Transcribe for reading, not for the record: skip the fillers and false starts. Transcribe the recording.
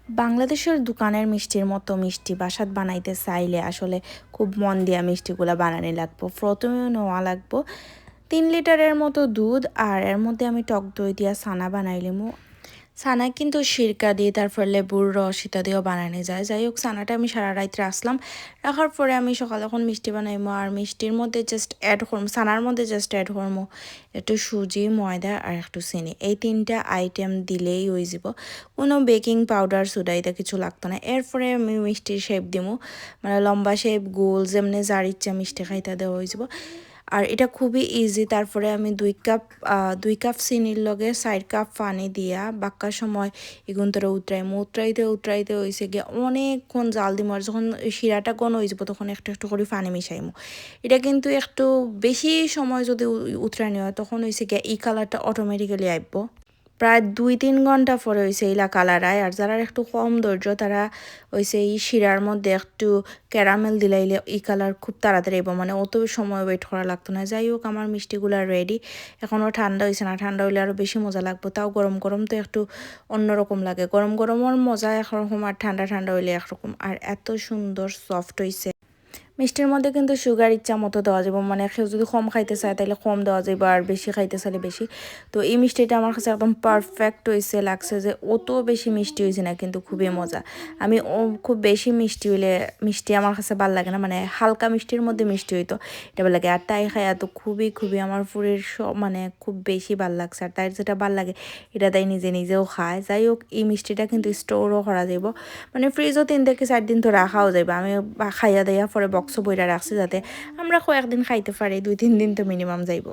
বাংলাদেশের দোকানের মিষ্টির মতো মিষ্টি বাসাত বানাইতে চাইলে আসলে খুব মন দিয়া মিষ্টিগুলো বানানি লাগবো। প্রথমে নেওয়া লাগবো 3 লিটারের মতো দুধ, আর এর মধ্যে আমি টক দই দিয়া ছানা বানাইলিমু। ছানা কিন্তু সিরকা দিয়ে তারপর লেবুর রস ইত্যাদিও দিয়েও বানানো যায়। যাই হোক, ছানাটা আমি সারা রাত রাখলাম। রাখার পরে আমি সকালে এখন মিষ্টি বানাইমু, আর মিষ্টির মধ্যে জাস্ট অ্যাড করবো, ছানার মধ্যে জাস্ট অ্যাড করবো একটু সুজি, ময়দা আর একটু চিনি। এই 3টা আইটেম দিলেই হয়ে যাব। কোনো বেকিং পাউডার সোডা এটা কিছু লাগতো না। এরপরে আমি মিষ্টির শেপ দিমু, মানে লম্বা শেপ, গোল, যেমনি যার ইচ্ছা মিষ্টি খাইতে দেওয়া হয়ে যাব। আর এটা খুবই ইজি। তারপরে আমি 2 কাপ চিনির লগে 4 কাপ পানি দিয়া বাক্কার সময় এগুন তোরা উতরাইতে হয়েছে গিয়ে অনেকক্ষণ জাল দিমু। আর যখন শিরাটা ঘন হয়ে যাবো তখন একটু একটু করে পানি মিশাইমু। এটা কিন্তু একটু বেশি সময় যদি উতরানি হয় তখন হয়েছে গিয়ে এই কালারটা অটোমেটিক্যালি আইব। প্রায় 2-3 ঘন্টা পরে হয়েছে এইলা কালার আয়। আর যারা একটু কম ধৈর্য তারা হয়েছে এই শিরার মধ্যে একটু ক্যারামেল দিলাইলে এই কালার খুব তাড়াতাড়ি আইব, মানে অত সময় ওয়েট করা লাগতো না। যাই হোক, আমার মিষ্টিগুলো রেডি। এখনও ঠান্ডা হয়েছে না, ঠান্ডা হইলে আরও বেশি মজা লাগবে। তাও গরম গরম তো একটু অন্যরকম লাগে। গরম গরমের মজা একরকম, আর ঠান্ডা ঠান্ডা হইলে একরকম। আর এত সুন্দর সফট হয়েছে। মিষ্টির মধ্যে কিন্তু সুগার ইচ্ছা মতো দেওয়া যাবে, মানে কেউ যদি কম খাইতে চায় তাহলে কম দেওয়া যাবে, আর বেশি খাইতে চাইলে বেশি। তো এই মিষ্টিটা আমার কাছে একদম পারফেক্ট হয়েছে, লাগছে যে অত বেশি মিষ্টি হয়েছে না, কিন্তু খুবই মজা। আমি খুব বেশি মিষ্টি হইলে মিষ্টি আমার কাছে ভালো লাগে না, মানে হালকা মিষ্টির মধ্যে মিষ্টি হইতো এটা ভালো লাগে। আর তাই খাই তো খুবই খুবই আমার ফুরের মানে খুব বেশি ভালো লাগছে। আর তাই যেটা ভালো লাগে এটা তাই নিজে নিজেও খায়। যাই হোক, এই মিষ্টিটা কিন্তু স্টোরও করা যাব, মানে ফ্রিজও 3 থেকে 4 দিন তো রাখাও যাবে। আমি খাইয়া দেয়া পরে বক্স বইরা রাখছি যাতে আমরা কয়েকদিন খাইতে পারি, 2-3 দিন তো মিনিমাম যাইব।